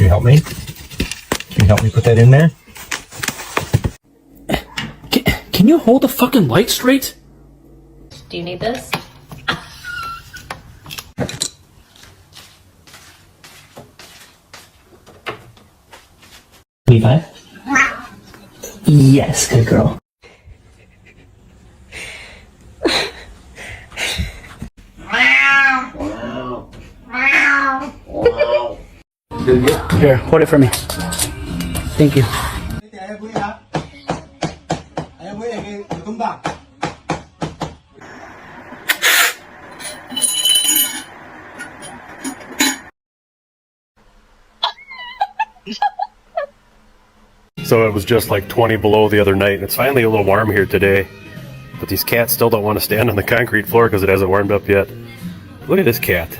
you help me? Can you help me put that in there? Can you hold the fucking light straight? Do you need this? Levi? Yes, good girl. Here, hold it for me. Thank you. So it was just like 20 below the other night, and it's finally a little warm here today. But these cats still don't want to stand on the concrete floor because it hasn't warmed up yet. Look at this cat.